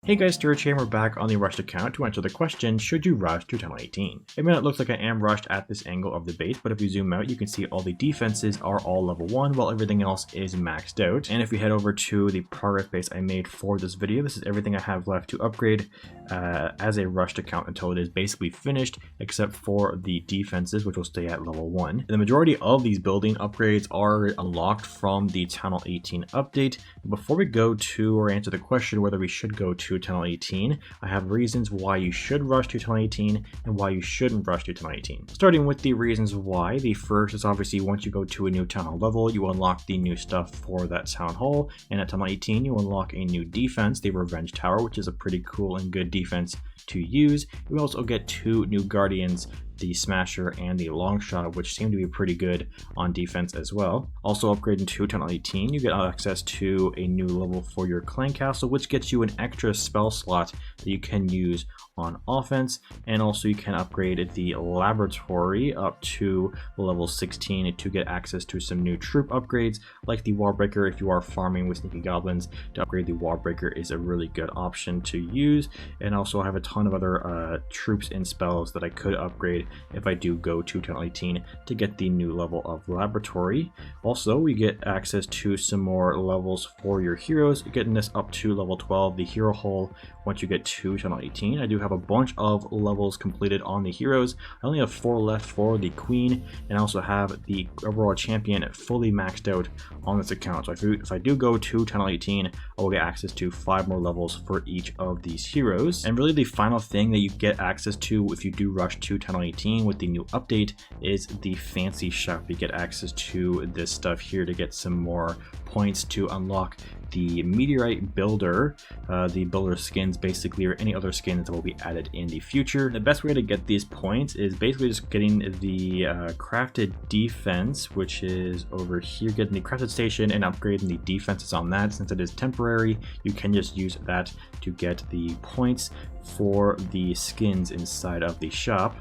Hey guys, Sturge here, and we're back on the rushed account to answer the question, should you rush to tunnel 18? I mean, it looks like I am rushed at this angle of the base, but if you zoom out, you can see all the defenses are all level 1, while everything else is maxed out. And if we head over to the progress base I made for this video, this is everything I have left to upgrade as a rushed account until it is basically finished, except for the defenses, which will stay at level 1. The majority of these building upgrades are unlocked from the tunnel 18 update. Before we go to or answer the question whether we should go to tunnel 18, I have reasons why you should rush to tunnel 18 and why you shouldn't rush to tunnel 18. Starting with the reasons why, the first is obviously once you go to a new town hall level, you unlock the new stuff for that town hall, and at tunnel 18 you unlock a new defense, the Revenge Tower, which is a pretty cool and good defense to use. You also get 2 new guardians, the Smasher and the Longshot, which seem to be pretty good on defense as well. Also upgrading to tunnel 18, you get access to a new level for your clan castle, which gets you an extra spell slot that you can use on offense, and also you can upgrade the laboratory up to level 16 to get access to some new troop upgrades like the Wallbreaker. If you are farming with sneaky goblins, to upgrade the Wallbreaker is a really good option to use. And also I have a ton of other troops and spells that I could upgrade if I do go to tunnel 18 to get the new level of laboratory. Also, we get access to some more levels for your heroes, getting this up to level 12, the hero hole. Once you get to tunnel 18, I do have a bunch of levels completed on the heroes. I only have 4 left for the queen, and I also have the overall champion fully maxed out on this account. So if I do go to tunnel 18, I will get access to 5 more levels for each of these heroes. And really the final thing that you get access to if you do rush to tunnel 18 with the new update is the fancy shop. You get access to this stuff here to get some more points to unlock the meteorite builder, the builder skins basically, or any other skins that will be added in the future. The best way to get these points is basically just getting the crafted defense, which is over here, getting the crafted station and upgrading the defenses on that. Since it is temporary, you can just use that to get the points for the skins inside of the shop.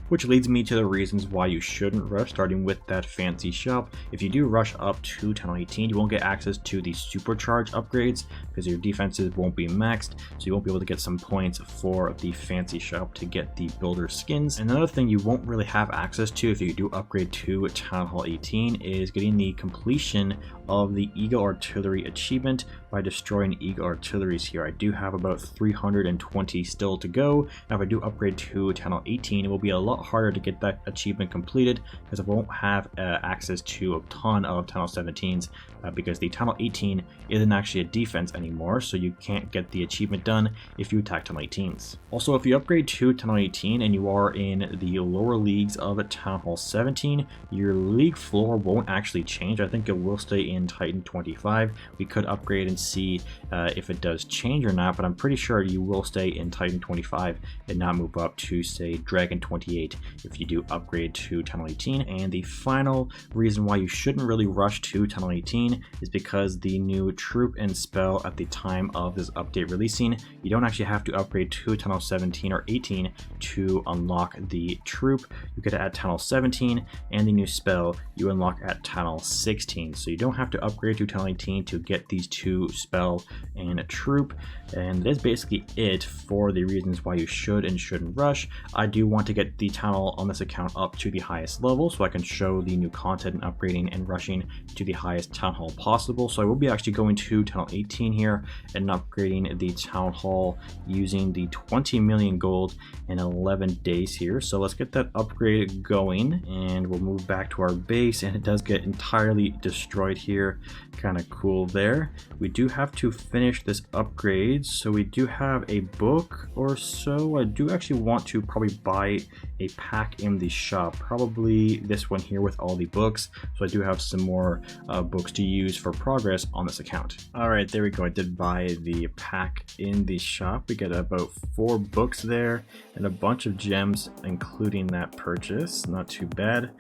Which leads me to the reasons why you shouldn't rush, starting with that fancy shop. If you do rush up to tunnel 18, you won't get access to the supercharge upgrades because your defenses won't be maxed, so you won't be able to get some points for the fancy shop to get the builder skins. Another thing you won't really have access to if you do upgrade to Town Hall 18 is getting the completion of the Eagle Artillery achievement by destroying Eagle Artilleries here. I do have about 320 still to go. Now if I do upgrade to Tunnel 18, it will be a lot harder to get that achievement completed because I won't have access to a ton of Tunnel 17s because the Tunnel 18 isn't actually a defense anymore, so you can't get the achievement done if you attack Tunnel 18s. Also, if you upgrade to Tunnel 18 and you are in the lower leagues of Town Hall 17, your league floor won't actually change. I think it will stay in Titan 25. We could upgrade and see if it does change or not, but I'm pretty sure you will stay in Titan 25 and not move up to, say, Dragon 28 if you do upgrade to Tunnel 18. And the final reason why you shouldn't really rush to Tunnel 18 is because the new troop and spell at the time of this update releasing, you don't actually have to upgrade to Tunnel 17 or 18 to unlock the troop. You get it at Tunnel 17, and the new spell you unlock at Tunnel 16. So you don't have to upgrade to Tunnel 18 to get these 2 spell and a troop. And that's basically it for the reasons why you should and shouldn't rush. I do want to get the tunnel on this account up to the highest level so I can show the new content and upgrading and rushing to the highest town hall possible. So I will be actually going to Tunnel 18 here and upgrading the town hall using the 20 million gold in 11 days here. So let's get that upgrade going, and we'll move back to our base, and it does get entirely destroyed here. Kind of cool there. We do have to finish this upgrade, so we do have a book or so. I do actually want to probably buy a pack in the shop, probably this one here with all the books, so I do have some more books to use for progress on this account. All right, there we go. I did buy the pack in the shop. We get about 4 books there and a bunch of gems, including that purchase. Not too bad.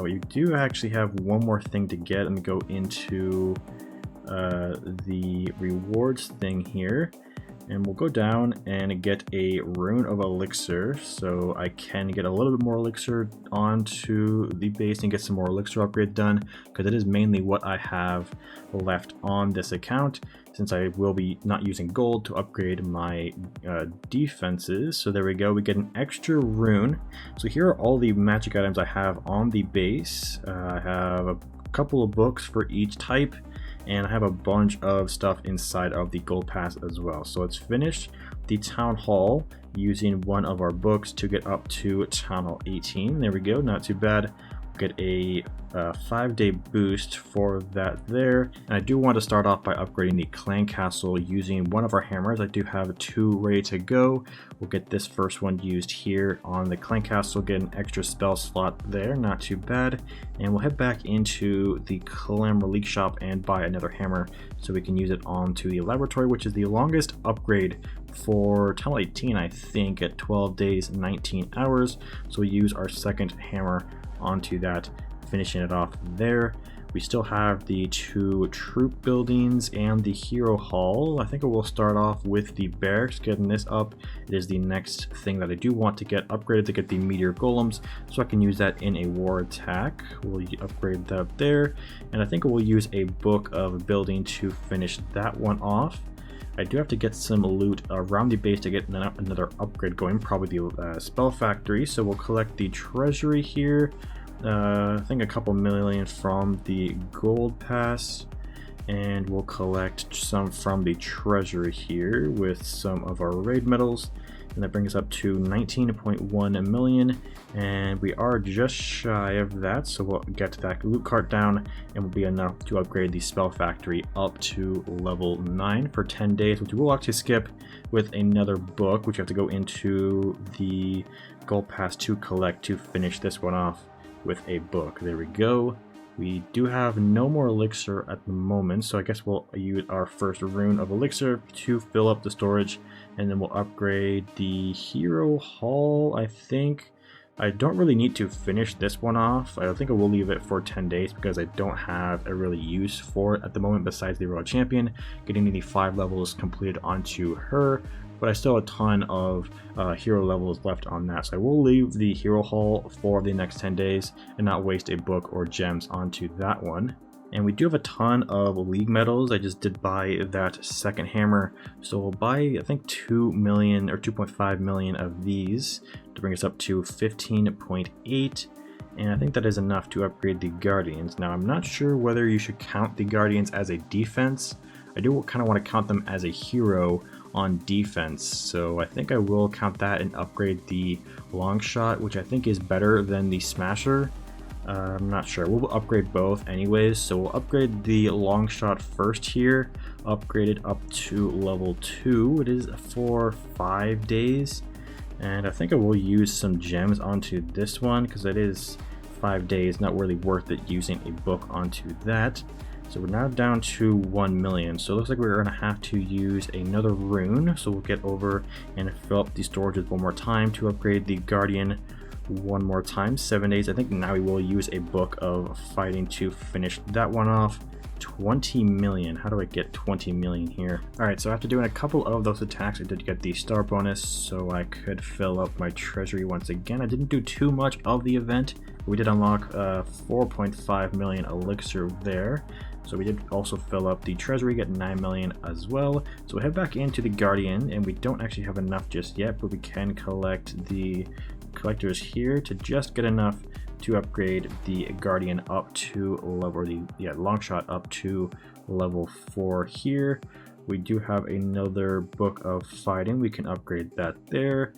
We do actually have one more thing to get. Let me go into the rewards thing here. And we'll go down and get a rune of elixir, so I can get a little bit more elixir onto the base and get some more elixir upgrade done, because it is mainly what I have left on this account, since I will be not using gold to upgrade my defenses. So there we go, we get an extra rune. So here are all the magic items I have on the base. I have a couple of books for each type, and I have a bunch of stuff inside of the gold pass as well. So let's finish the town hall using one of our books to get up to town hall 18. There we go, not too bad. Get a 5-day boost for that there. And I do want to start off by upgrading the clan castle using one of our hammers. I do have 2 ready to go. We'll get this first one used here on the clan castle, get an extra spell slot there, not too bad. And we'll head back into the clan relic shop and buy another hammer so we can use it onto the laboratory, which is the longest upgrade for Tunnel 18, I think, at 12 days 19 hours. So we use our second hammer onto that, finishing it off there. We still have the 2 troop buildings and the hero hall. I think I will start off with the barracks, getting this up. It is the next thing that I do want to get upgraded, to get the meteor golems, so I can use that in a war attack. We'll upgrade that there, and I think we'll use a book of building to finish that one off. I do have to get some loot around the base to get another upgrade going, probably the spell factory. So we'll collect the treasury here. I think a couple million from the gold pass, and we'll collect some from the treasury here with some of our raid medals, and that brings us up to 19.1 million, and we are just shy of that. So we'll get that loot cart down and will be enough to upgrade the spell factory up to level 9 for 10 days, which we'll actually skip with another book, which you have to go into the gold pass to collect to finish this one off with a book. There we go. We do have no more elixir at the moment, so I guess we'll use our first rune of elixir to fill up the storage, and then we'll upgrade the hero hall. I think I don't really need to finish this one off. I think I will leave it for 10 days because I don't have a really use for it at the moment besides the royal champion, getting the 5 levels completed onto her. But I still have a ton of hero levels left on that, so I will leave the hero hall for the next 10 days and not waste a book or gems onto that one. And we do have a ton of league medals. I just did buy that second hammer, so we'll buy, I think, 2 million or 2.5 million of these to bring us up to 15.8. And I think that is enough to upgrade the guardians. Now, I'm not sure whether you should count the guardians as a defense. I do kind of want to count them as a hero on defense, so I think I will count that and upgrade the long shot, which I think is better than the smasher. I'm not sure. We'll upgrade both anyways, so we'll upgrade the long shot first here, upgrade it up to level 2. It is for 5 days, and I think I will use some gems onto this one because it is 5 days, not really worth it using a book onto that. So we're now down to 1 million. So it looks like we're going to have to use another rune. So we'll get over and fill up the storages one more time to upgrade the Guardian one more time. 7 days. I think now we will use a book of fighting to finish that one off. 20 million. How do I get 20 million here? Alright, so after doing a couple of those attacks, I did get the star bonus, so I could fill up my treasury once again. I didn't do too much of the event. We did unlock 4.5 million elixir there. So we did also fill up the treasury, get 9 million as well. So we'll head back into the Guardian, and we don't actually have enough just yet, but we can collect the collectors here to just get enough to upgrade the Guardian up to level, or the long shot up to level 4 here. We do have another book of fighting. We can upgrade that there.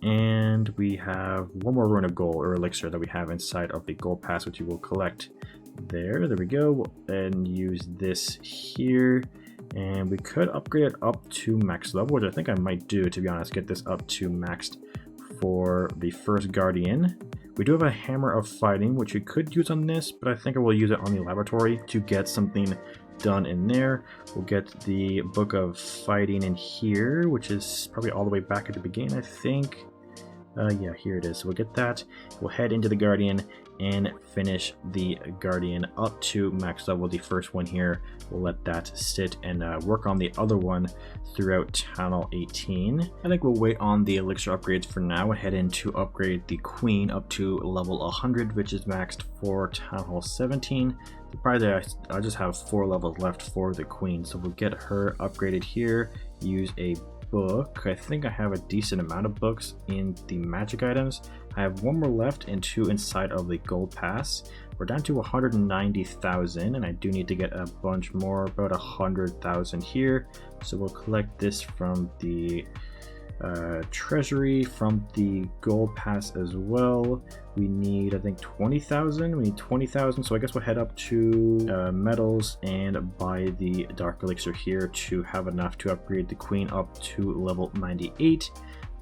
And we have one more rune of gold or elixir that we have inside of the gold pass, which we will collect there. There we go. And use this here. And we could upgrade it up to max level, which I think I might do, to be honest. Get this up to maxed for the first Guardian. We do have a hammer of fighting, which we could use on this, but I think I will use it on the laboratory to get something done in there. We'll get the book of fighting in here, which is probably all the way back at the beginning, I think. Yeah, here it is. So we'll get that. We'll head into the Guardian and finish the Guardian up to max level. The first one here, we'll let that sit and work on the other one throughout Town Hall 18. I think we'll wait on the elixir upgrades for now and head in to upgrade the Queen up to level 100, which is maxed for Town Hall 17. Surprisingly, I just have 4 levels left for the Queen, so we'll get her upgraded here. Use a book. I think I have a decent amount of books in the magic items. I have 1 more left and 2 inside of the gold pass. We're down to 190,000 and I do need to get a bunch more, about 100,000 here. So we'll collect this from the treasury, from the gold pass as well. We need, I think, 20,000. We need 20,000, so I guess we'll head up to metals and buy the dark elixir here to have enough to upgrade the Queen up to level 98.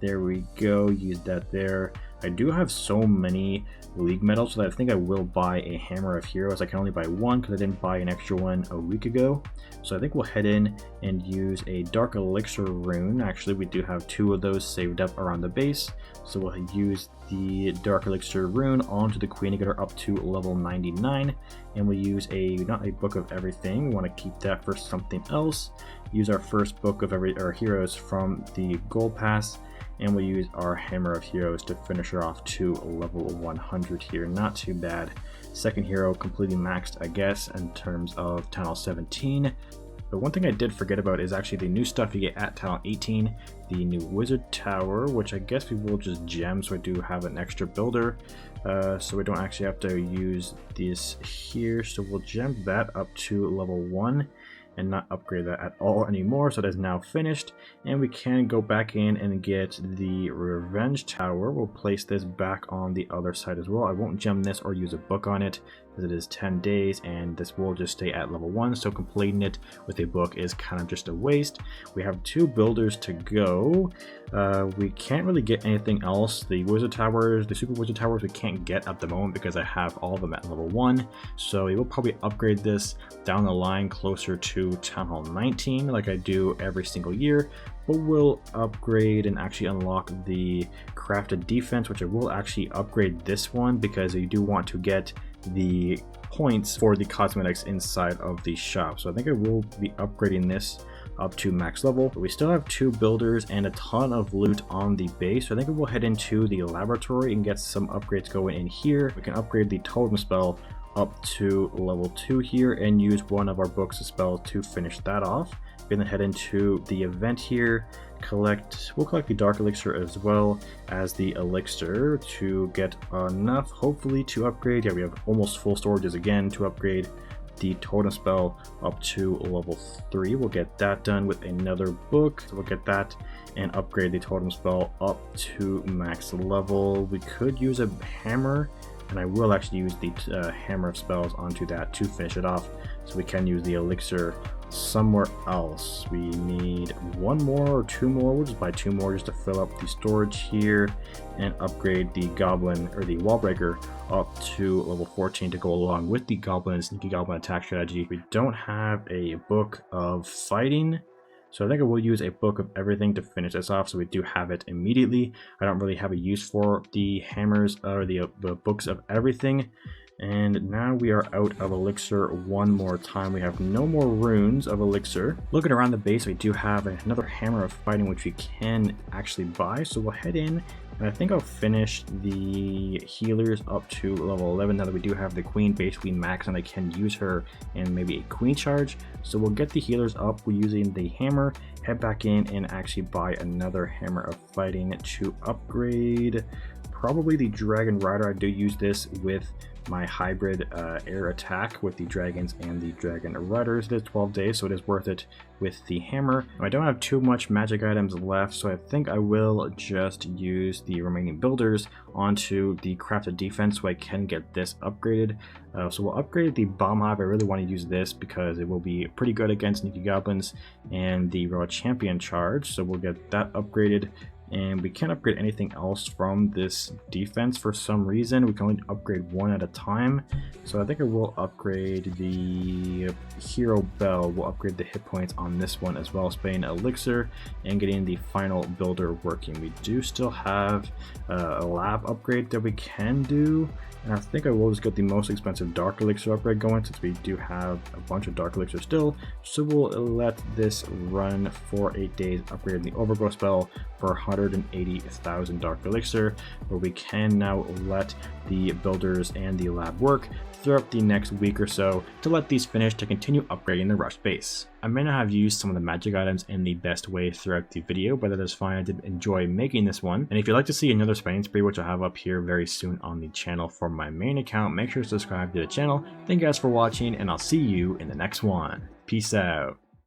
There we go, use that there. I do have so many league medals, so that I think I will buy a hammer of heroes. I can only buy 1 because I didn't buy an extra one a week ago. So I think we'll head in and use a dark elixir rune. Actually, we do have 2 of those saved up around the base. So we'll use the dark elixir rune onto the Queen to get her up to level 99. And we'll use not a book of everything. We want to keep that for something else. Use our first book of our heroes from the gold pass. And we'll use our hammer of heroes to finish her off to level 100 here. Not too bad. Second hero completely maxed, I guess, in terms of Town Hall 17. But one thing I did forget about is actually the new stuff you get at Town Hall 18. The new wizard tower, which I guess we will just gem, so I do have an extra builder. So we don't actually have to use this here. So we'll gem that up to level 1. And not upgrade that at all anymore, so that is now finished. And we can go back in and get the revenge tower. We'll place this back on the other side as well. I won't gem this or use a book on it, as it is 10 days and this will just stay at level 1, so completing it with a book is kind of just a waste. We have 2 builders to go. We can't really get anything else. The wizard towers, the super wizard towers, we can't get at the moment because I have all of them at level 1, so we will probably upgrade this down the line closer to Town Hall 19 like I do every single year. But we'll upgrade and actually unlock the crafted defense, which I will actually upgrade this one because you do want to get the points for the cosmetics inside of the shop. So I think I will be upgrading this up to max level. But we still have 2 builders and a ton of loot on the base, so I think we will head into the laboratory and get some upgrades going in here. We can upgrade the totem spell up to level 2 here and use one of our books of spells to finish that off. We're gonna head into the event here, we'll collect the dark elixir as well as the elixir to get enough, hopefully, to upgrade. Yeah, we have almost full storages again to upgrade the totem spell up to level 3. We'll get that done with another book, so we'll get that and upgrade the totem spell up to max level. We could use a hammer, and I will actually use the hammer of spells onto that to finish it off, so we can use the elixir somewhere else. We need 1 more or 2 more. We'll just buy 2 more just to fill up the storage here and upgrade the goblin or the wall breaker up to level 14 to go along with the goblin and sneaky goblin attack strategy. We don't have a book of fighting, so I think I will use a book of everything to finish this off, so we do have it immediately. I don't really have a use for the hammers or the books of everything. And now we are out of elixir one more time. We have no more runes of elixir. Looking around the base, we do have another hammer of fighting which we can actually buy, so we'll head in and I think I'll finish the healers up to level 11 now that we do have the Queen basically max and I can use her in maybe a Queen charge. So we'll get the healers up using the hammer, head back in and actually buy another hammer of fighting to upgrade probably the Dragon Rider. I do use this with my hybrid air attack with the dragons and the dragon riders. It is 12 days, so it is worth it with the hammer. I don't have too much magic items left, so I think I will just use the remaining builders onto the crafted defense so I can get this upgraded. So we'll upgrade the bomb hive. I really want to use this because it will be pretty good against sneaky goblins and the royal champion charge, so we'll get that upgraded. and we can't upgrade anything else from this defense for some reason. We can only upgrade one at a time, so I think I will upgrade the hero bell. We'll upgrade the hit points on this one as well, spending elixir and getting the final builder working. We do still have a lab upgrade that we can do, and I think I will just get the most expensive dark elixir upgrade going, since we do have a bunch of dark elixir still. So we'll let this run for 8 days, upgrading the overgrowth spell for 180,000 dark elixir, where we can now let the builders and the lab work throughout the next week or so to let these finish to continue upgrading the rush base. I may not have used some of the magic items in the best way throughout the video, but that is fine. I did enjoy making this one. And if you'd like to see another spending spree, which I'll have up here very soon on the channel for my main account, make sure to subscribe to the channel. Thank you guys for watching, and I'll see you in the next one. Peace out.